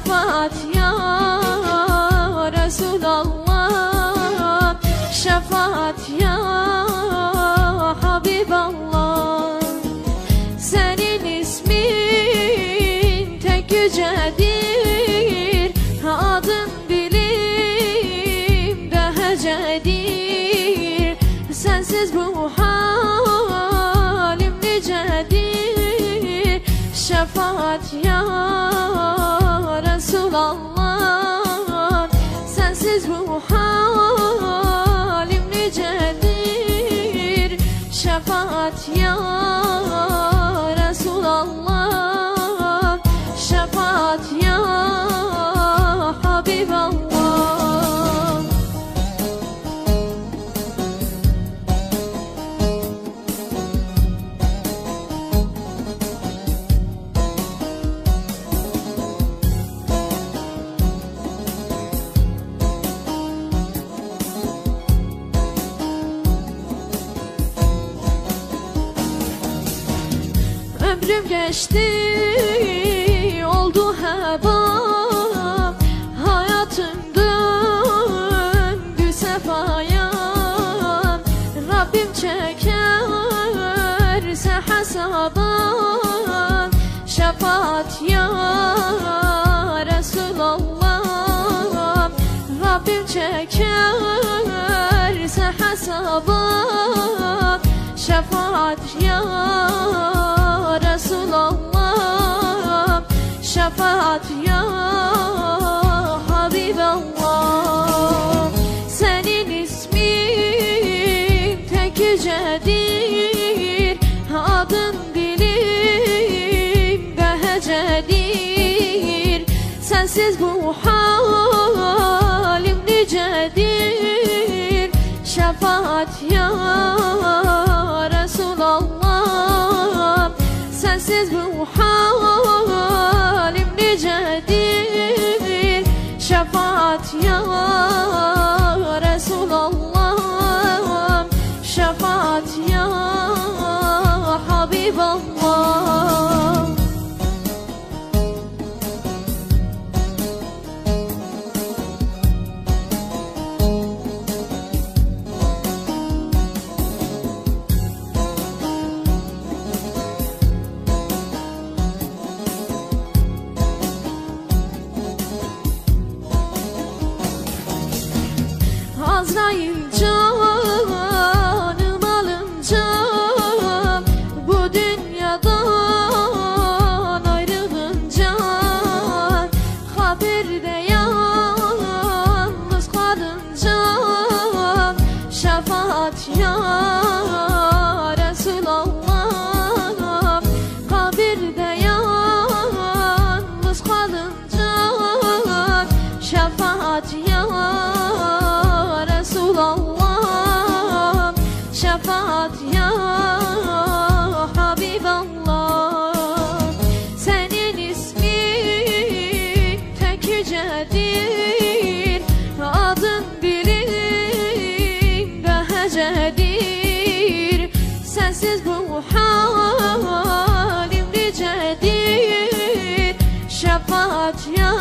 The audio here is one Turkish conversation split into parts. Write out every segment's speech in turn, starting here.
şefaat ya Resulallah, şefaat ya Habiballah. Senin ismin tek yücedir, adın dilimde hecedir. Sensiz bu halim nicedir, şefaat ya Resulallah. Sensiz bu halim nicedir, şefaat ya Resulallah, şefaat ya Habiballah. Ömrüm geçti, oldu heba, hayatım döndü sefaya. Rabbim çekerse hesaba, şefaat ya Resulallah. Rabbim çekerse hesaba, şefaat ya Resulallah, şefaat ya Habiballah. Senin ismin tek yücedir, adın dilimde hecedir. Sensiz bu halim nicedir, şefaat ya Resulallah. Sensiz bu halim nicedir, şefaat ya Resulallah, şefaat ya Habiballah. Azrail canım alınca, bu dünyadan ayrılınca, haberde yalnız kalınca, şefaat ya Resulallah. Kabirde yalnız kalınca, şefaat ya Resulallah, şefaat ya Habiballah. Senin ismin tek yücedir, adın dilimde hecedir. Sensiz bu halim nicedir, şefaat ya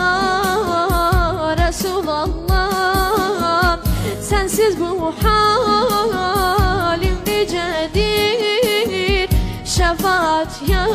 Resulallah. Sensiz bu halim nicedir, şefaat ya